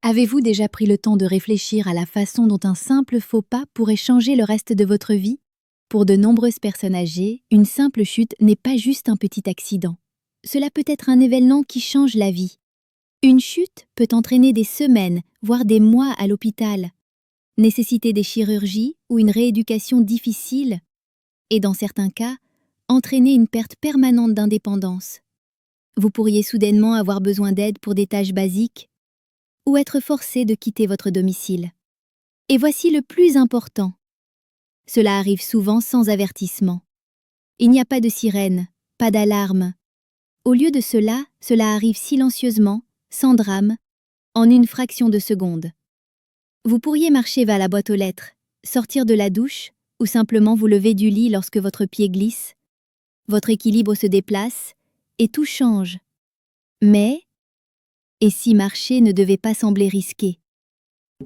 Avez-vous déjà pris le temps de réfléchir à la façon dont un simple faux pas pourrait changer le reste de votre vie? Pour de nombreuses personnes âgées, une simple chute n'est pas juste un petit accident. Cela peut être un événement qui change la vie. Une chute peut entraîner des semaines, voire des mois à l'hôpital, nécessiter des chirurgies ou une rééducation difficile, et dans certains cas, entraîner une perte permanente d'indépendance. Vous pourriez soudainement avoir besoin d'aide pour des tâches basiques, ou être forcé de quitter votre domicile. Et voici le plus important. Cela arrive souvent sans avertissement. Il n'y a pas de sirène, pas d'alarme. Au lieu de cela, cela arrive silencieusement, sans drame, en une fraction de seconde. Vous pourriez marcher vers la boîte aux lettres, sortir de la douche, ou simplement vous lever du lit lorsque votre pied glisse. Votre équilibre se déplace, et tout change. Mais, et si marcher ne devait pas sembler risqué?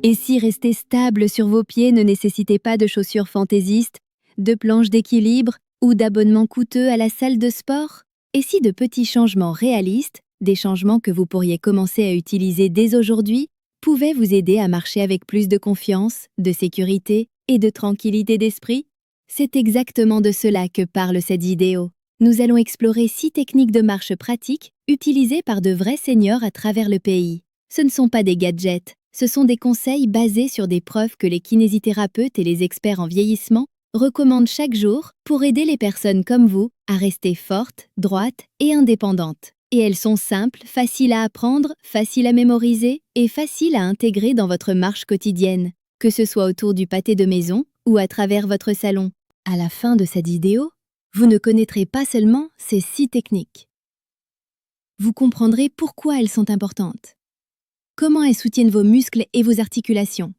Et si rester stable sur vos pieds ne nécessitait pas de chaussures fantaisistes, de planches d'équilibre ou d'abonnements coûteux à la salle de sport? Et si de petits changements réalistes, des changements que vous pourriez commencer à utiliser dès aujourd'hui, pouvaient vous aider à marcher avec plus de confiance, de sécurité et de tranquillité d'esprit? C'est exactement de cela que parle cette vidéo. Nous allons explorer 6 techniques de marche pratiques utilisées par de vrais seniors à travers le pays. Ce ne sont pas des gadgets, ce sont des conseils basés sur des preuves que les kinésithérapeutes et les experts en vieillissement recommandent chaque jour pour aider les personnes comme vous à rester fortes, droites et indépendantes. Et elles sont simples, faciles à apprendre, faciles à mémoriser et faciles à intégrer dans votre marche quotidienne, que ce soit autour du pâté de maison ou à travers votre salon. À la fin de cette vidéo, vous ne connaîtrez pas seulement ces 6 techniques. Vous comprendrez pourquoi elles sont importantes, comment elles soutiennent vos muscles et vos articulations,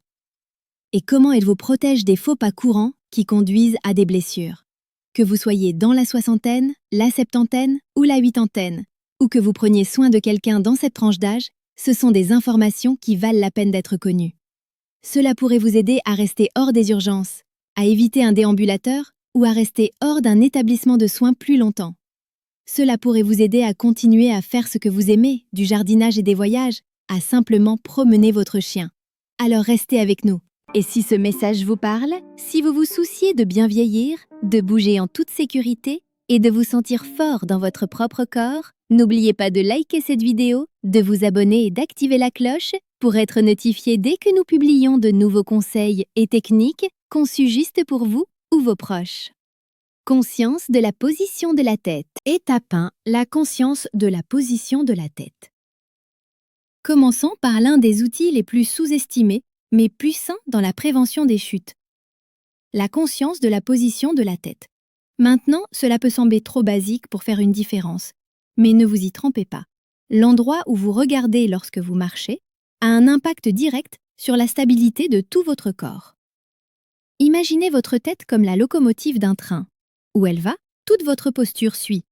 et comment elles vous protègent des faux pas courants qui conduisent à des blessures. Que vous soyez dans la soixantaine, la septantaine ou la huitantaine, ou que vous preniez soin de quelqu'un dans cette tranche d'âge, ce sont des informations qui valent la peine d'être connues. Cela pourrait vous aider à rester hors des urgences, à éviter un déambulateur ou à rester hors d'un établissement de soins plus longtemps. Cela pourrait vous aider à continuer à faire ce que vous aimez, du jardinage et des voyages, à simplement promener votre chien. Alors restez avec nous. Et si ce message vous parle, si vous vous souciez de bien vieillir, de bouger en toute sécurité et de vous sentir fort dans votre propre corps, n'oubliez pas de liker cette vidéo, de vous abonner et d'activer la cloche pour être notifié dès que nous publions de nouveaux conseils et techniques conçus juste pour vous ou vos proches. Conscience de la position de la tête. Étape 1. La conscience de la position de la tête. Commençons par l'un des outils les plus sous-estimés, mais puissants dans la prévention des chutes. La conscience de la position de la tête. Maintenant, cela peut sembler trop basique pour faire une différence, mais ne vous y trompez pas. L'endroit où vous regardez lorsque vous marchez a un impact direct sur la stabilité de tout votre corps. Imaginez votre tête comme la locomotive d'un train. Où elle va, toute votre posture suit.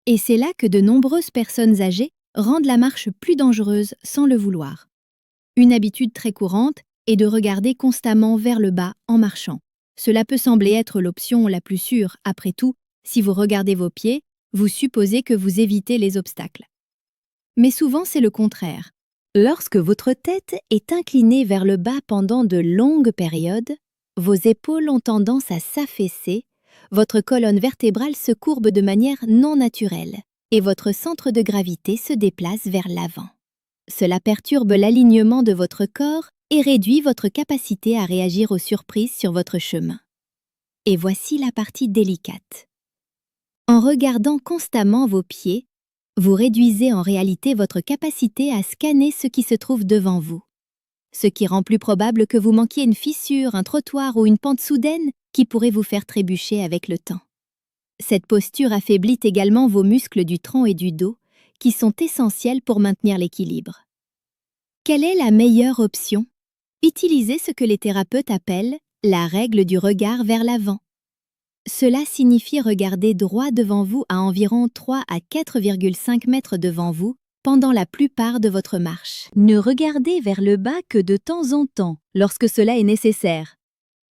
Et c'est là que de nombreuses personnes âgées rendent la marche plus dangereuse sans le vouloir. Une habitude très courante est de regarder constamment vers le bas en marchant. Cela peut sembler être l'option la plus sûre. Après tout, si vous regardez vos pieds, vous supposez que vous évitez les obstacles. Mais souvent, c'est le contraire. Lorsque votre tête est inclinée vers le bas pendant de longues périodes, vos épaules ont tendance à s'affaisser, votre colonne vertébrale se courbe de manière non naturelle et votre centre de gravité se déplace vers l'avant. Cela perturbe l'alignement de votre corps et réduit votre capacité à réagir aux surprises sur votre chemin. Et voici la partie délicate. En regardant constamment vos pieds, vous réduisez en réalité votre capacité à scanner ce qui se trouve devant vous. Ce qui rend plus probable que vous manquiez une fissure, un trottoir ou une pente soudaine qui pourrait vous faire trébucher avec le temps. Cette posture affaiblit également vos muscles du tronc et du dos, qui sont essentiels pour maintenir l'équilibre. Quelle est la meilleure option? Utilisez ce que les thérapeutes appellent la règle du regard vers l'avant. Cela signifie regarder droit devant vous à environ 3 à 4,5 mètres devant vous pendant la plupart de votre marche. Ne regardez vers le bas que de temps en temps, lorsque cela est nécessaire.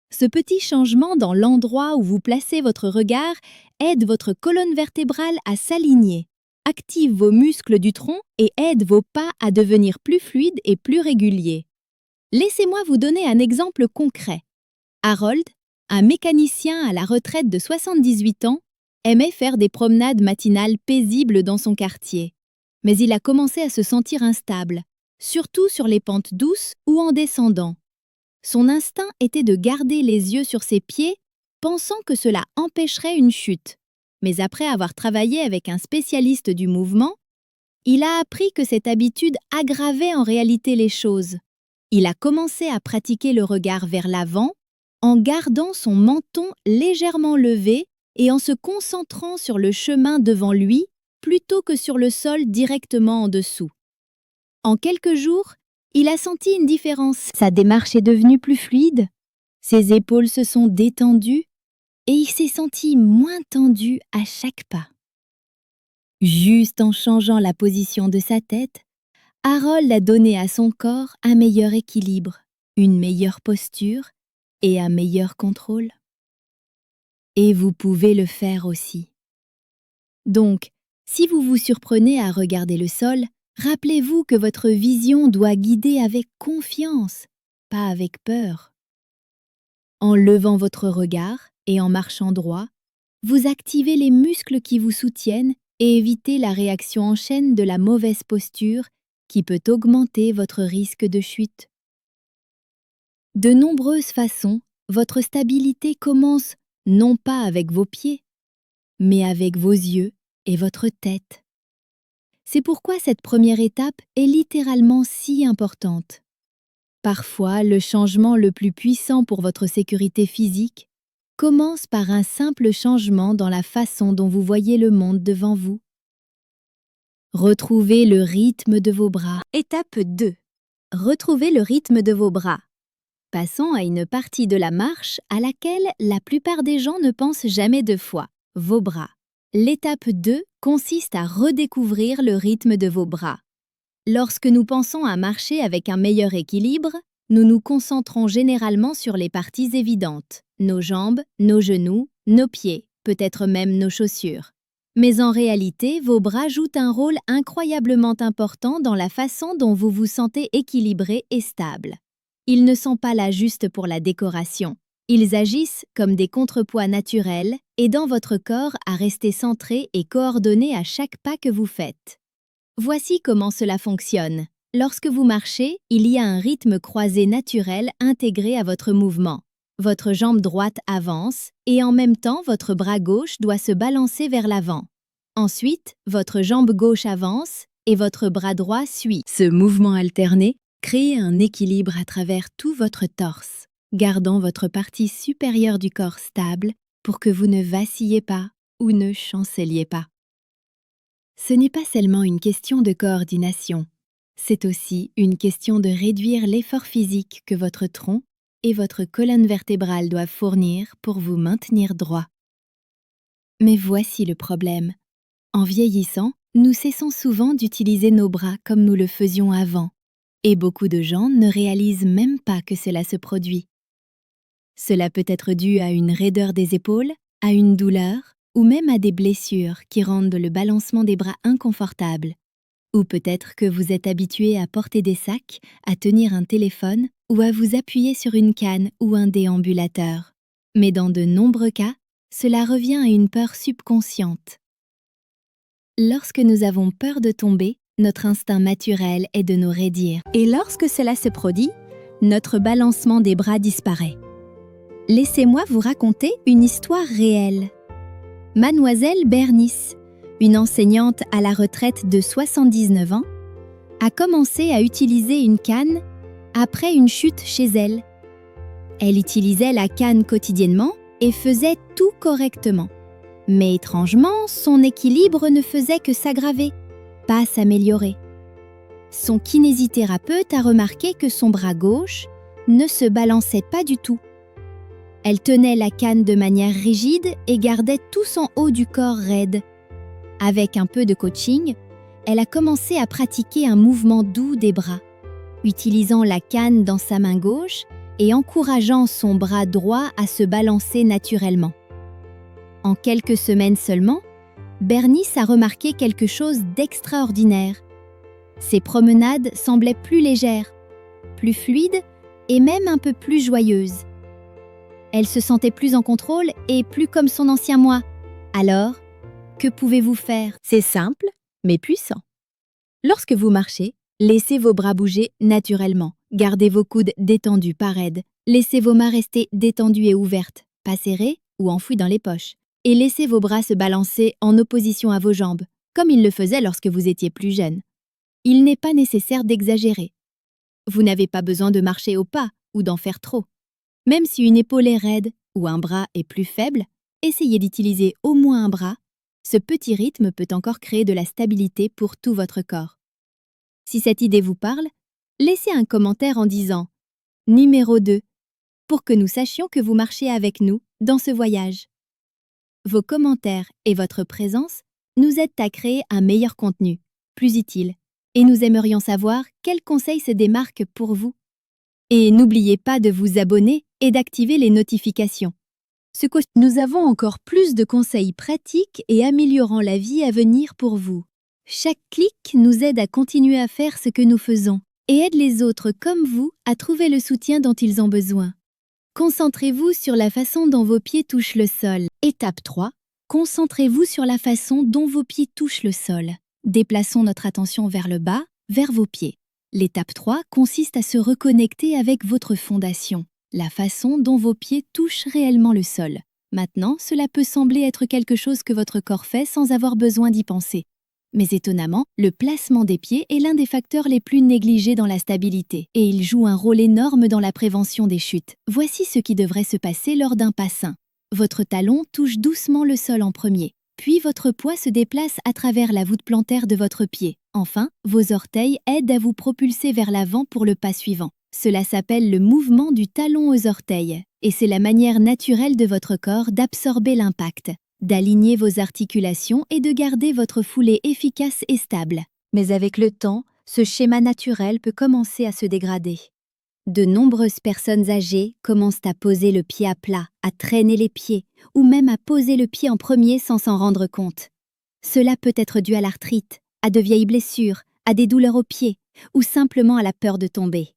Ce petit changement dans l'endroit où vous placez votre regard aide votre colonne vertébrale à s'aligner, active vos muscles du tronc et aide vos pas à devenir plus fluides et plus réguliers. Laissez-moi vous donner un exemple concret. Harold, un mécanicien à la retraite de 78 ans, aimait faire des promenades matinales paisibles dans son quartier. Mais il a commencé à se sentir instable, surtout sur les pentes douces ou en descendant. Son instinct était de garder les yeux sur ses pieds, pensant que cela empêcherait une chute. Mais après avoir travaillé avec un spécialiste du mouvement, il a appris que cette habitude aggravait en réalité les choses. Il a commencé à pratiquer le regard vers l'avant, en gardant son menton légèrement levé et en se concentrant sur le chemin devant lui plutôt que sur le sol directement en dessous. En quelques jours, il a senti une différence. Sa démarche est devenue plus fluide, ses épaules se sont détendues et il s'est senti moins tendu à chaque pas. Juste en changeant la position de sa tête, Harold a donné à son corps un meilleur équilibre, une meilleure posture et un meilleur contrôle. Et vous pouvez le faire aussi. Donc, si vous vous surprenez à regarder le sol, rappelez-vous que votre vision doit guider avec confiance, pas avec peur. En levant votre regard et en marchant droit, vous activez les muscles qui vous soutiennent et évitez la réaction en chaîne de la mauvaise posture qui peut augmenter votre risque de chute. De nombreuses façons, votre stabilité commence non pas avec vos pieds, mais avec vos yeux et votre tête. C'est pourquoi cette première étape est littéralement si importante. Parfois, le changement le plus puissant pour votre sécurité physique commence par un simple changement dans la façon dont vous voyez le monde devant vous. Retrouvez le rythme de vos bras. Étape 2. Retrouvez le rythme de vos bras. Passons à une partie de la marche à laquelle la plupart des gens ne pensent jamais deux fois, vos bras. L'étape 2 consiste à redécouvrir le rythme de vos bras. Lorsque nous pensons à marcher avec un meilleur équilibre, nous nous concentrons généralement sur les parties évidentes, nos jambes, nos genoux, nos pieds, peut-être même nos chaussures. Mais en réalité, vos bras jouent un rôle incroyablement important dans la façon dont vous vous sentez équilibré et stable. Ils ne sont pas là juste pour la décoration. Ils agissent comme des contrepoids naturels, aidant votre corps à rester centré et coordonné à chaque pas que vous faites. Voici comment cela fonctionne. Lorsque vous marchez, il y a un rythme croisé naturel intégré à votre mouvement. Votre jambe droite avance et en même temps, votre bras gauche doit se balancer vers l'avant. Ensuite, votre jambe gauche avance et votre bras droit suit. Ce mouvement alterné crée un équilibre à travers tout votre torse, gardant votre partie supérieure du corps stable pour que vous ne vacillez pas ou ne chanceliez pas. Ce n'est pas seulement une question de coordination, c'est aussi une question de réduire l'effort physique que votre tronc et votre colonne vertébrale doivent fournir pour vous maintenir droit. Mais voici le problème. En vieillissant, nous cessons souvent d'utiliser nos bras comme nous le faisions avant, et beaucoup de gens ne réalisent même pas que cela se produit. Cela peut être dû à une raideur des épaules, à une douleur, ou même à des blessures qui rendent le balancement des bras inconfortable. Ou peut-être que vous êtes habitué à porter des sacs, à tenir un téléphone ou à vous appuyer sur une canne ou un déambulateur. Mais dans de nombreux cas, cela revient à une peur subconsciente. Lorsque nous avons peur de tomber, notre instinct naturel est de nous raidir. Et lorsque cela se produit, notre balancement des bras disparaît. Laissez-moi vous raconter une histoire réelle. Mademoiselle Bernice, une enseignante à la retraite de 79 ans, a commencé à utiliser une canne après une chute chez elle. Elle utilisait la canne quotidiennement et faisait tout correctement. Mais étrangement, son équilibre ne faisait que s'aggraver, pas s'améliorer. Son kinésithérapeute a remarqué que son bras gauche ne se balançait pas du tout. Elle tenait la canne de manière rigide et gardait tout son haut du corps raide. Avec un peu de coaching, elle a commencé à pratiquer un mouvement doux des bras, utilisant la canne dans sa main gauche et encourageant son bras droit à se balancer naturellement. En quelques semaines seulement, Bernice a remarqué quelque chose d'extraordinaire. Ses promenades semblaient plus légères, plus fluides et même un peu plus joyeuses. Elle se sentait plus en contrôle et plus comme son ancien moi. Alors, que pouvez-vous faire? C'est simple, mais puissant. Lorsque vous marchez, laissez vos bras bouger naturellement. Gardez vos coudes détendus, pas raides. Laissez vos mains rester détendues et ouvertes, pas serrées ou enfouies dans les poches. Et laissez vos bras se balancer en opposition à vos jambes, comme ils le faisaient lorsque vous étiez plus jeune. Il n'est pas nécessaire d'exagérer. Vous n'avez pas besoin de marcher au pas ou d'en faire trop. Même si une épaule est raide ou un bras est plus faible, essayez d'utiliser au moins un bras. Ce petit rythme peut encore créer de la stabilité pour tout votre corps. Si cette idée vous parle, laissez un commentaire en disant « Numéro 2 » pour que nous sachions que vous marchez avec nous dans ce voyage. Vos commentaires et votre présence nous aident à créer un meilleur contenu, plus utile, et nous aimerions savoir quels conseils se démarquent pour vous. Et n'oubliez pas de vous abonner et d'activer les notifications. Nous avons encore plus de conseils pratiques et améliorant la vie à venir pour vous. Chaque clic nous aide à continuer à faire ce que nous faisons et aide les autres comme vous à trouver le soutien dont ils ont besoin. Concentrez-vous sur la façon dont vos pieds touchent le sol. Étape 3. Concentrez-vous sur la façon dont vos pieds touchent le sol. Déplaçons notre attention vers le bas, vers vos pieds. L'étape 3 consiste à se reconnecter avec votre fondation, la façon dont vos pieds touchent réellement le sol. Maintenant, cela peut sembler être quelque chose que votre corps fait sans avoir besoin d'y penser. Mais étonnamment, le placement des pieds est l'un des facteurs les plus négligés dans la stabilité, et il joue un rôle énorme dans la prévention des chutes. Voici ce qui devrait se passer lors d'un pas sain. Votre talon touche doucement le sol en premier, puis votre poids se déplace à travers la voûte plantaire de votre pied. Enfin, vos orteils aident à vous propulser vers l'avant pour le pas suivant. Cela s'appelle le mouvement du talon aux orteils, et c'est la manière naturelle de votre corps d'absorber l'impact, d'aligner vos articulations et de garder votre foulée efficace et stable. Mais avec le temps, ce schéma naturel peut commencer à se dégrader. De nombreuses personnes âgées commencent à poser le pied à plat, à traîner les pieds, ou même à poser le pied en premier sans s'en rendre compte. Cela peut être dû à l'arthrite, à de vieilles blessures, à des douleurs aux pieds, ou simplement à la peur de tomber.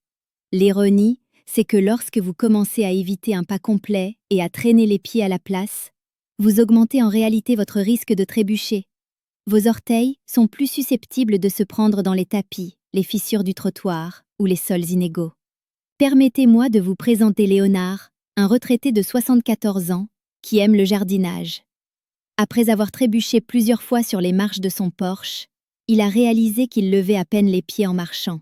L'ironie, c'est que lorsque vous commencez à éviter un pas complet et à traîner les pieds à la place, vous augmentez en réalité votre risque de trébucher. Vos orteils sont plus susceptibles de se prendre dans les tapis, les fissures du trottoir ou les sols inégaux. Permettez-moi de vous présenter Léonard, un retraité de 74 ans qui aime le jardinage. Après avoir trébuché plusieurs fois sur les marches de son Porsche, il a réalisé qu'il levait à peine les pieds en marchant.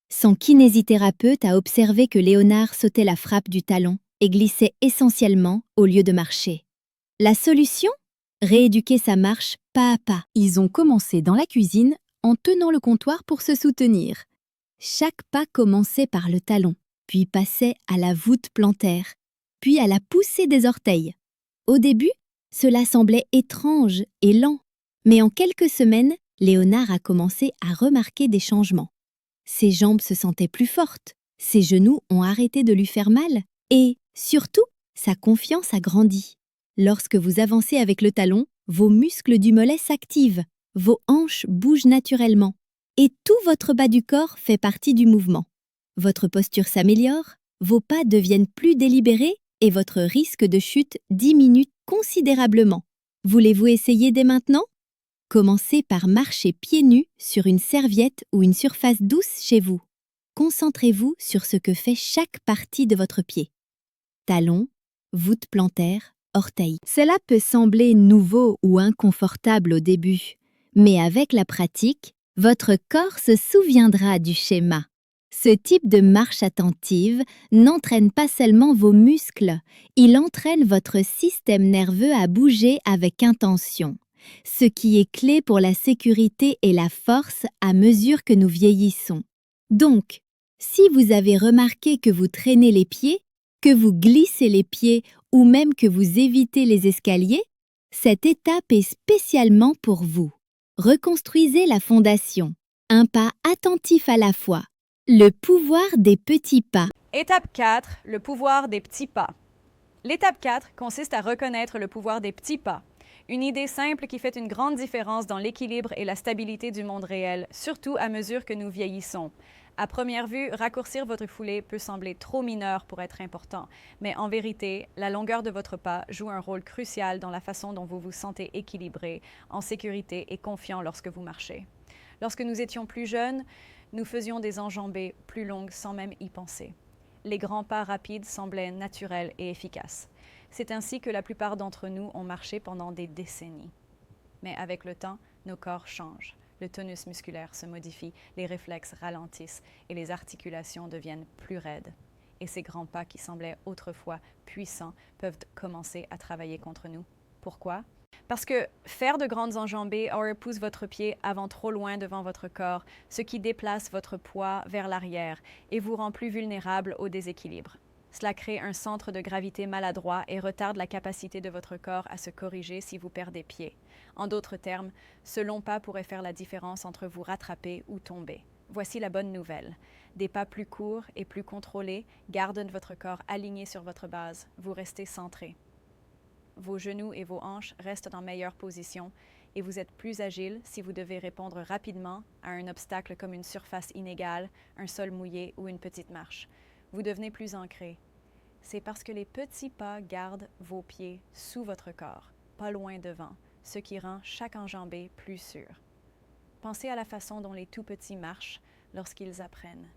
Son kinésithérapeute a observé que Léonard sautait la frappe du talon et glissait essentiellement au lieu de marcher. La solution? Rééduquer sa marche pas à pas. Ils ont commencé dans la cuisine en tenant le comptoir pour se soutenir. Chaque pas commençait par le talon, puis passait à la voûte plantaire, puis à la poussée des orteils. Au début, cela semblait étrange et lent, mais en quelques semaines, Léonard a commencé à remarquer des changements. Ses jambes se sentaient plus fortes, ses genoux ont arrêté de lui faire mal, et, surtout, sa confiance a grandi. Lorsque vous avancez avec le talon, vos muscles du mollet s'activent, vos hanches bougent naturellement, et tout votre bas du corps fait partie du mouvement. Votre posture s'améliore, vos pas deviennent plus délibérés et votre risque de chute diminue considérablement. Voulez-vous essayer dès maintenant? Commencez par marcher pieds nus sur une serviette ou une surface douce chez vous. Concentrez-vous sur ce que fait chaque partie de votre pied. Talon, voûte plantaire, orteil. Cela peut sembler nouveau ou inconfortable au début, mais avec la pratique, votre corps se souviendra du schéma. Ce type de marche attentive n'entraîne pas seulement vos muscles, il entraîne votre système nerveux à bouger avec intention, ce qui est clé pour la sécurité et la force à mesure que nous vieillissons. Donc, si vous avez remarqué que vous traînez les pieds, que vous glissez les pieds ou même que vous évitez les escaliers, cette étape est spécialement pour vous. Reconstruisez la fondation, un pas attentif à la fois. Le pouvoir des petits pas. Étape 4, le pouvoir des petits pas. L'étape 4 consiste à reconnaître le pouvoir des petits pas. Une idée simple qui fait une grande différence dans l'équilibre et la stabilité du monde réel, surtout à mesure que nous vieillissons. À première vue, raccourcir votre foulée peut sembler trop mineur pour être important, mais en vérité, la longueur de votre pas joue un rôle crucial dans la façon dont vous vous sentez équilibré, en sécurité et confiant lorsque vous marchez. Lorsque nous étions plus jeunes, nous faisions des enjambées plus longues sans même y penser. Les grands pas rapides semblaient naturels et efficaces. C'est ainsi que la plupart d'entre nous ont marché pendant des décennies. Mais avec le temps, nos corps changent. Le tonus musculaire se modifie, les réflexes ralentissent et les articulations deviennent plus raides. Et ces grands pas qui semblaient autrefois puissants peuvent commencer à travailler contre nous. Pourquoi? Parce que faire de grandes enjambées repousse votre pied avant trop loin devant votre corps, ce qui déplace votre poids vers l'arrière et vous rend plus vulnérable au déséquilibre. Cela crée un centre de gravité maladroit et retarde la capacité de votre corps à se corriger si vous perdez pied. En d'autres termes, ce long pas pourrait faire la différence entre vous rattraper ou tomber. Voici la bonne nouvelle. Des pas plus courts et plus contrôlés gardent votre corps aligné sur votre base. Vous restez centré. Vos genoux et vos hanches restent en meilleure position et vous êtes plus agile si vous devez répondre rapidement à un obstacle comme une surface inégale, un sol mouillé ou une petite marche. Vous devenez plus ancré. C'est parce que les petits pas gardent vos pieds sous votre corps, pas loin devant, ce qui rend chaque enjambée plus sûre. Pensez à la façon dont les tout-petits marchent lorsqu'ils apprennent.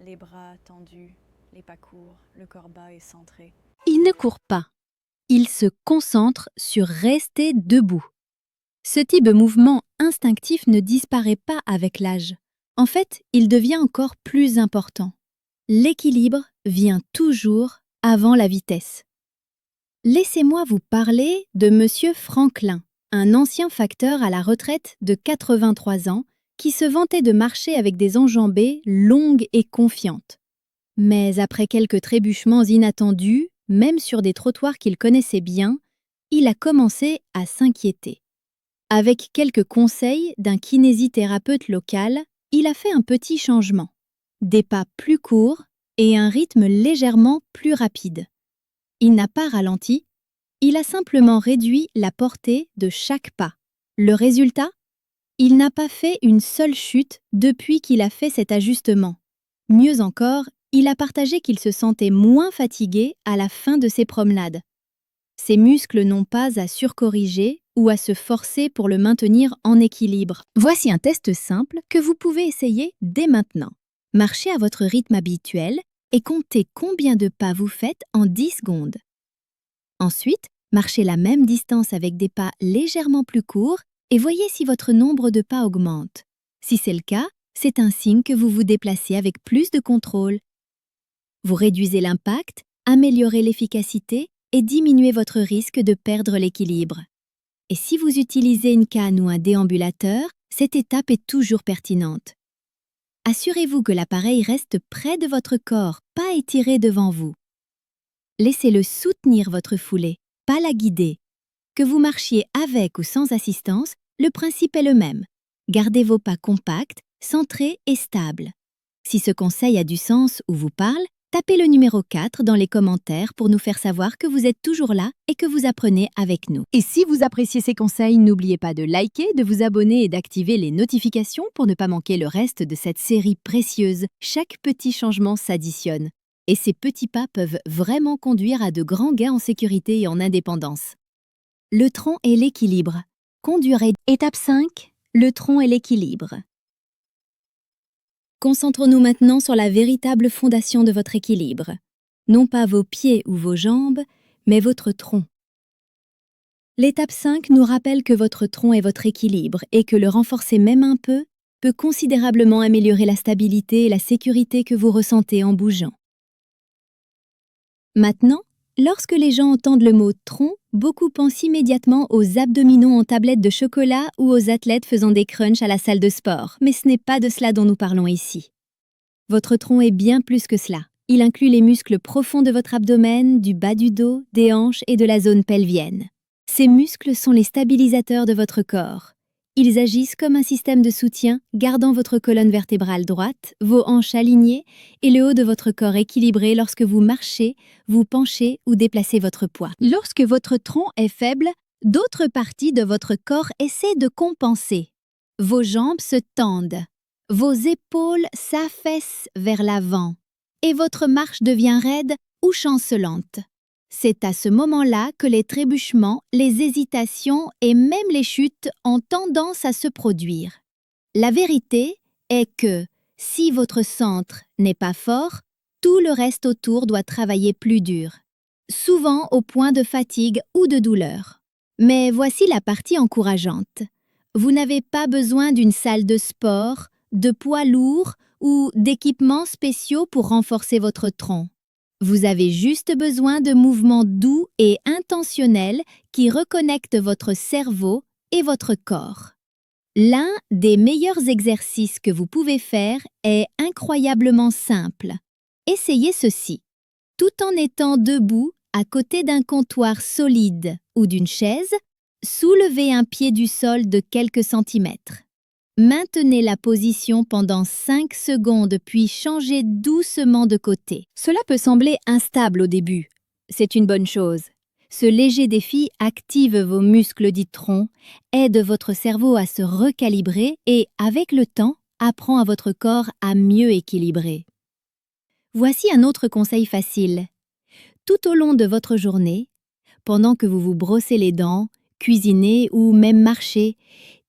Les bras tendus, les pas courts, le corps bas et centré. Ils ne courent pas. Ils se concentrent sur rester debout. Ce type de mouvement instinctif ne disparaît pas avec l'âge. En fait, il devient encore plus important. L'équilibre vient toujours avant la vitesse. Laissez-moi vous parler de Monsieur Franklin, un ancien facteur à la retraite de 83 ans qui se vantait de marcher avec des enjambées longues et confiantes. Mais après quelques trébuchements inattendus, même sur des trottoirs qu'il connaissait bien, il a commencé à s'inquiéter. Avec quelques conseils d'un kinésithérapeute local, il a fait un petit changement. Des pas plus courts et un rythme légèrement plus rapide. Il n'a pas ralenti, il a simplement réduit la portée de chaque pas. Le résultat? Il n'a pas fait une seule chute depuis qu'il a fait cet ajustement. Mieux encore, il a partagé qu'il se sentait moins fatigué à la fin de ses promenades. Ses muscles n'ont pas à surcorriger ou à se forcer pour le maintenir en équilibre. Voici un test simple que vous pouvez essayer dès maintenant. Marchez à votre rythme habituel et comptez combien de pas vous faites en 10 secondes. Ensuite, marchez la même distance avec des pas légèrement plus courts et voyez si votre nombre de pas augmente. Si c'est le cas, c'est un signe que vous vous déplacez avec plus de contrôle. Vous réduisez l'impact, améliorez l'efficacité et diminuez votre risque de perdre l'équilibre. Et si vous utilisez une canne ou un déambulateur, cette étape est toujours pertinente. Assurez-vous que l'appareil reste près de votre corps, pas étiré devant vous. Laissez-le soutenir votre foulée, pas la guider. Que vous marchiez avec ou sans assistance, le principe est le même. Gardez vos pas compacts, centrés et stables. Si ce conseil a du sens ou vous parle, tapez le numéro 4 dans les commentaires pour nous faire savoir que vous êtes toujours là et que vous apprenez avec nous. Et si vous appréciez ces conseils, n'oubliez pas de liker, de vous abonner et d'activer les notifications pour ne pas manquer le reste de cette série précieuse. Chaque petit changement s'additionne. Et ces petits pas peuvent vraiment conduire à de grands gains en sécurité et en indépendance. Le tronc et l'équilibre. Conduire. Étape 5. Le tronc et l'équilibre. Concentrons-nous maintenant sur la véritable fondation de votre équilibre. Non pas vos pieds ou vos jambes, mais votre tronc. L'étape 5 nous rappelle que votre tronc est votre équilibre et que le renforcer même un peu peut considérablement améliorer la stabilité et la sécurité que vous ressentez en bougeant. Maintenant, lorsque les gens entendent le mot tronc, beaucoup pensent immédiatement aux abdominaux en tablette de chocolat ou aux athlètes faisant des crunchs à la salle de sport, mais ce n'est pas de cela dont nous parlons ici. Votre tronc est bien plus que cela. Il inclut les muscles profonds de votre abdomen, du bas du dos, des hanches et de la zone pelvienne. Ces muscles sont les stabilisateurs de votre corps. Ils agissent comme un système de soutien, gardant votre colonne vertébrale droite, vos hanches alignées et le haut de votre corps équilibré lorsque vous marchez, vous penchez ou déplacez votre poids. Lorsque votre tronc est faible, D'autres parties de votre corps essaient de compenser. Vos jambes se tendent, vos épaules s'affaissent vers l'avant et votre marche devient raide ou chancelante. C'est à ce moment-là que les trébuchements, les hésitations et même les chutes ont tendance à se produire. La vérité est que, si votre centre n'est pas fort, tout le reste autour doit travailler plus dur, souvent au point de fatigue ou de douleur. Mais voici la partie encourageante. Vous n'avez pas besoin d'une salle de sport, de poids lourds ou d'équipements spéciaux pour renforcer votre tronc. Vous avez juste besoin de mouvements doux et intentionnels qui reconnectent votre cerveau et votre corps. L'un des meilleurs exercices que vous pouvez faire est incroyablement simple. Essayez ceci. Tout en étant debout à côté d'un comptoir solide ou d'une chaise, soulevez un pied du sol de quelques centimètres. Maintenez la position pendant 5 secondes puis changez doucement de côté. Cela peut sembler instable au début. C'est une bonne chose. Ce léger défi active vos muscles dits troncs, aide votre cerveau à se recalibrer et, avec le temps, apprend à votre corps à mieux équilibrer. Voici un autre conseil facile. Tout au long de votre journée, pendant que vous vous brossez les dents, cuisinez ou même marchez,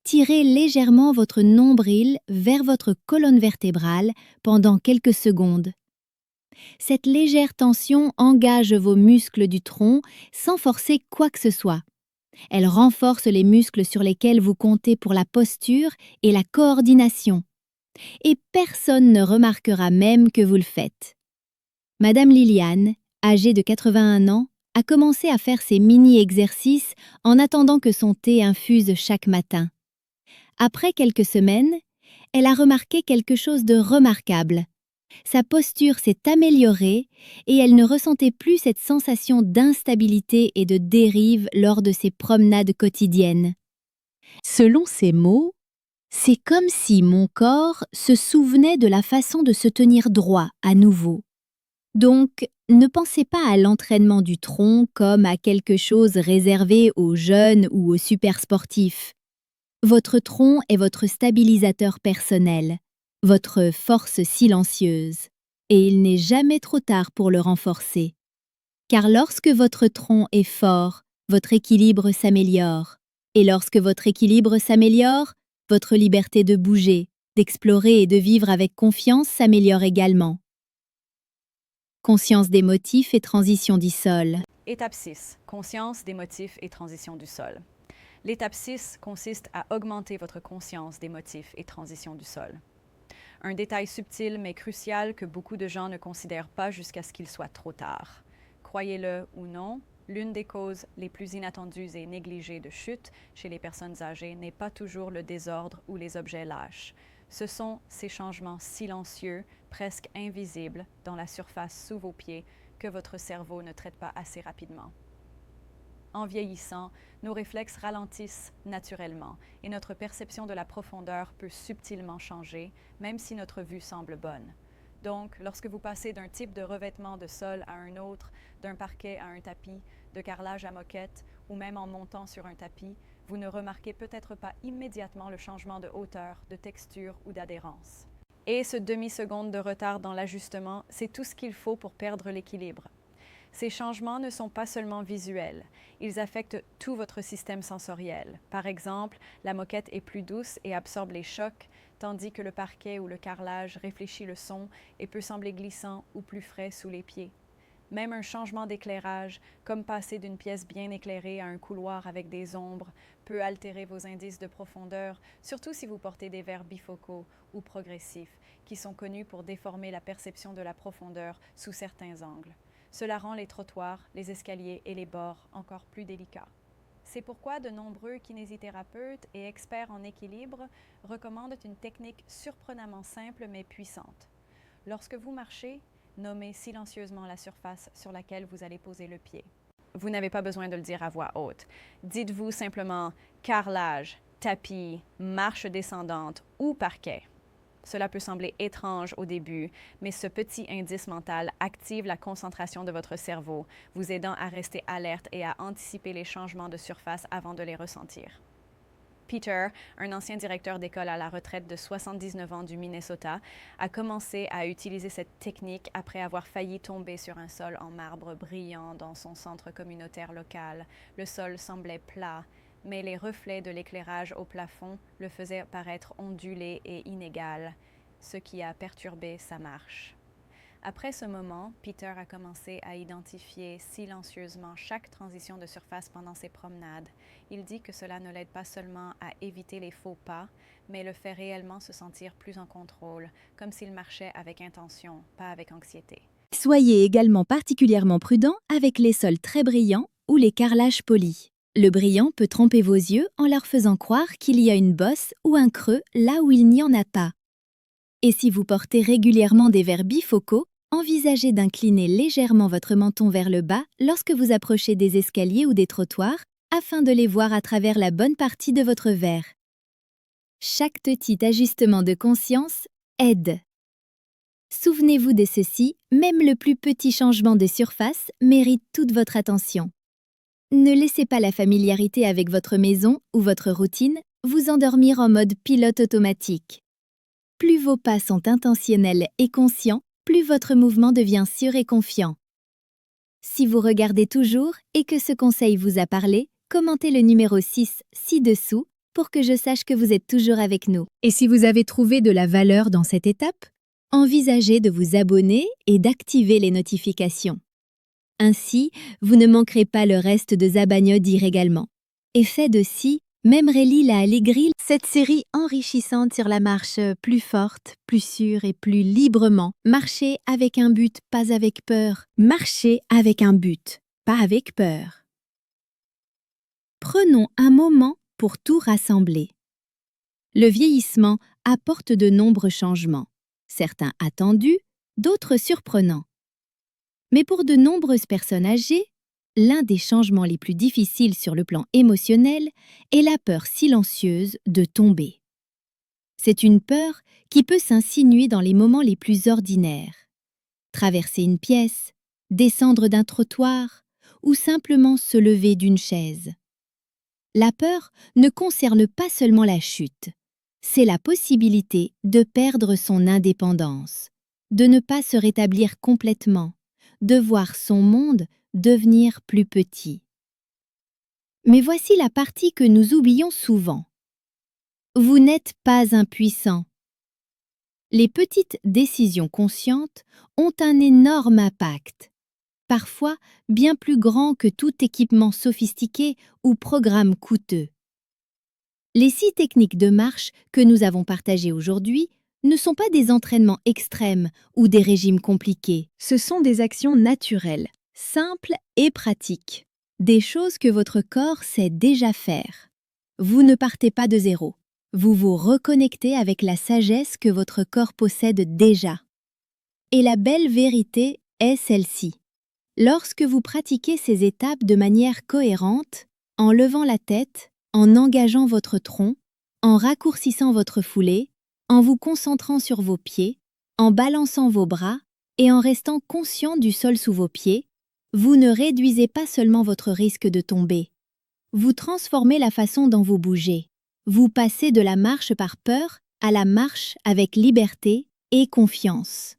tirez légèrement votre nombril vers votre colonne vertébrale pendant quelques secondes. Cette légère tension engage vos muscles du tronc sans forcer quoi que ce soit. Elle renforce les muscles sur lesquels vous comptez pour la posture et la coordination. Et personne ne remarquera même que vous le faites. Madame Liliane, âgée de 81 ans, a commencé à faire ces mini-exercices en attendant que son thé infuse chaque matin. Après quelques semaines, elle a remarqué quelque chose de remarquable. Sa posture s'est améliorée et elle ne ressentait plus cette sensation d'instabilité et de dérive lors de ses promenades quotidiennes. Selon ses mots, c'est comme si mon corps se souvenait de la façon de se tenir droit à nouveau. Donc, ne pensez pas à l'entraînement du tronc comme à quelque chose réservé aux jeunes ou aux super sportifs. Votre tronc est votre stabilisateur personnel, votre force silencieuse, et il n'est jamais trop tard pour le renforcer. Car lorsque votre tronc est fort, votre équilibre s'améliore. Et lorsque votre équilibre s'améliore, votre liberté de bouger, d'explorer et de vivre avec confiance s'améliore également. Conscience des motifs et transition du sol. Étape 6. Conscience des motifs et transition du sol. L'étape 6 consiste à augmenter votre conscience des motifs et transition du sol. Un détail subtil mais crucial que beaucoup de gens ne considèrent pas jusqu'à ce qu'il soit trop tard. Croyez-le ou non, l'une des causes les plus inattendues et négligées de chute chez les personnes âgées n'est pas toujours le désordre ou les objets lâches. Ce sont ces changements silencieux, presque invisibles, dans la surface sous vos pieds que votre cerveau ne traite pas assez rapidement. En vieillissant, nos réflexes ralentissent naturellement et notre perception de la profondeur peut subtilement changer, même si notre vue semble bonne. Donc, lorsque vous passez d'un type de revêtement de sol à un autre, d'un parquet à un tapis, de carrelage à moquette ou même en montant sur un tapis, vous ne remarquez peut-être pas immédiatement le changement de hauteur, de texture ou d'adhérence. Et ce demi-seconde de retard dans l'ajustement, c'est tout ce qu'il faut pour perdre l'équilibre. Ces changements ne sont pas seulement visuels, ils affectent tout votre système sensoriel. Par exemple, la moquette est plus douce et absorbe les chocs, tandis que le parquet ou le carrelage réfléchit le son et peut sembler glissant ou plus frais sous les pieds. Même un changement d'éclairage, comme passer d'une pièce bien éclairée à un couloir avec des ombres, peut altérer vos indices de profondeur, surtout si vous portez des verres bifocaux ou progressifs, qui sont connus pour déformer la perception de la profondeur sous certains angles. Cela rend les trottoirs, les escaliers et les bords encore plus délicats. C'est pourquoi de nombreux kinésithérapeutes et experts en équilibre recommandent une technique surprenamment simple mais puissante. Lorsque vous marchez, nommez silencieusement la surface sur laquelle vous allez poser le pied. Vous n'avez pas besoin de le dire à voix haute. Dites-vous simplement carrelage, tapis, marche descendante ou parquet. Cela peut sembler étrange au début, mais ce petit indice mental active la concentration de votre cerveau, vous aidant à rester alerte et à anticiper les changements de surface avant de les ressentir. Peter, un ancien directeur d'école à la retraite de 79 ans du Minnesota, a commencé à utiliser cette technique après avoir failli tomber sur un sol en marbre brillant dans son centre communautaire local. Le sol semblait plat, mais les reflets de l'éclairage au plafond le faisaient paraître ondulé et inégal, ce qui a perturbé sa marche. Après ce moment, Peter a commencé à identifier silencieusement chaque transition de surface pendant ses promenades. Il dit que cela ne l'aide pas seulement à éviter les faux pas, mais le fait réellement se sentir plus en contrôle, comme s'il marchait avec intention, pas avec anxiété. Soyez également particulièrement prudent avec les sols très brillants ou les carrelages polis. Le brillant peut tromper vos yeux en leur faisant croire qu'il y a une bosse ou un creux là où il n'y en a pas. Et si vous portez régulièrement des verres bifocaux, envisagez d'incliner légèrement votre menton vers le bas lorsque vous approchez des escaliers ou des trottoirs afin de les voir à travers la bonne partie de votre verre. Chaque petit ajustement de conscience aide. Souvenez-vous de ceci, même le plus petit changement de surface mérite toute votre attention. Ne laissez pas la familiarité avec votre maison ou votre routine vous endormir en mode pilote automatique. Plus vos pas sont intentionnels et conscients, plus votre mouvement devient sûr et confiant. Si vous regardez toujours et que ce conseil vous a parlé, commentez le numéro 6 ci-dessous pour que je sache que vous êtes toujours avec nous. Et si vous avez trouvé de la valeur dans cette étape, envisagez de vous abonner et d'activer les notifications. Ainsi, vous ne manquerez pas le reste de Zabagno dire également. Et fait de si, Memreli la Allegri, cette série enrichissante sur la marche plus forte, plus sûre et plus librement. Marcher avec un but, pas avec peur. Marcher avec un but, pas avec peur. Prenons un moment pour tout rassembler. Le vieillissement apporte de nombreux changements, certains attendus, d'autres surprenants. Mais pour de nombreuses personnes âgées, l'un des changements les plus difficiles sur le plan émotionnel est la peur silencieuse de tomber. C'est une peur qui peut s'insinuer dans les moments les plus ordinaires. Traverser une pièce, descendre d'un trottoir ou simplement se lever d'une chaise. La peur ne concerne pas seulement la chute, c'est la possibilité de perdre son indépendance, de ne pas se rétablir complètement, de voir son monde devenir plus petit. Mais voici la partie que nous oublions souvent. Vous n'êtes pas impuissant. Les petites décisions conscientes ont un énorme impact, parfois bien plus grand que tout équipement sophistiqué ou programme coûteux. Les 6 techniques de marche que nous avons partagées aujourd'hui ne sont pas des entraînements extrêmes ou des régimes compliqués. Ce sont des actions naturelles, simples et pratiques. Des choses que votre corps sait déjà faire. Vous ne partez pas de zéro. Vous vous reconnectez avec la sagesse que votre corps possède déjà. Et la belle vérité est celle-ci. Lorsque vous pratiquez ces étapes de manière cohérente, en levant la tête, en engageant votre tronc, en raccourcissant votre foulée, en vous concentrant sur vos pieds, en balançant vos bras et en restant conscient du sol sous vos pieds, vous ne réduisez pas seulement votre risque de tomber. Vous transformez la façon dont vous bougez. Vous passez de la marche par peur à la marche avec liberté et confiance.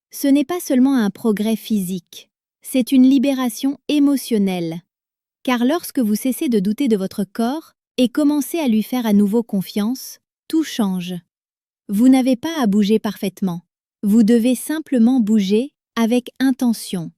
Ce n'est pas seulement un progrès physique, c'est une libération émotionnelle. Car lorsque vous cessez de douter de votre corps et commencez à lui faire à nouveau confiance, tout change. Vous n'avez pas à bouger parfaitement. Vous devez simplement bouger avec intention.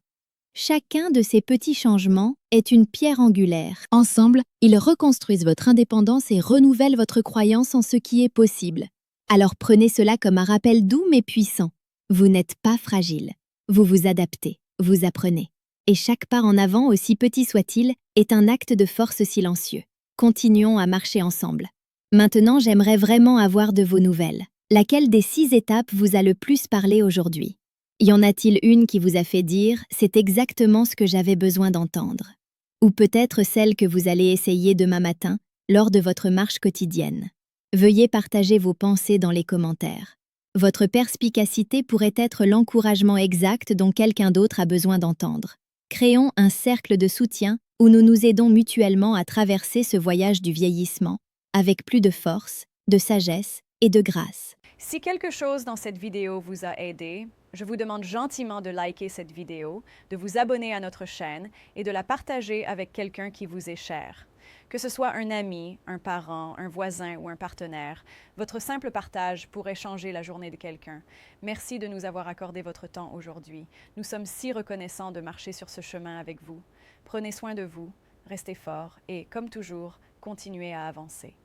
Chacun de ces petits changements est une pierre angulaire. Ensemble, ils reconstruisent votre indépendance et renouvellent votre croyance en ce qui est possible. Alors prenez cela comme un rappel doux mais puissant. Vous n'êtes pas fragile. Vous vous adaptez, vous apprenez. Et chaque pas en avant, aussi petit soit-il, est un acte de force silencieux. Continuons à marcher ensemble. Maintenant, j'aimerais vraiment avoir de vos nouvelles. Laquelle des 6 étapes vous a le plus parlé aujourd'hui? Y en a-t-il une qui vous a fait dire « c'est exactement ce que j'avais besoin d'entendre » ou peut-être celle que vous allez essayer demain matin lors de votre marche quotidienne? Veuillez partager vos pensées dans les commentaires. Votre perspicacité pourrait être l'encouragement exact dont quelqu'un d'autre a besoin d'entendre. Créons un cercle de soutien où nous nous aidons mutuellement à traverser ce voyage du vieillissement, avec plus de force, de sagesse et de grâce. Si quelque chose dans cette vidéo vous a aidé, je vous demande gentiment de liker cette vidéo, de vous abonner à notre chaîne et de la partager avec quelqu'un qui vous est cher. Que ce soit un ami, un parent, un voisin ou un partenaire, votre simple partage pourrait changer la journée de quelqu'un. Merci de nous avoir accordé votre temps aujourd'hui. Nous sommes si reconnaissants de marcher sur ce chemin avec vous. Prenez soin de vous, restez forts et, comme toujours, continuez à avancer.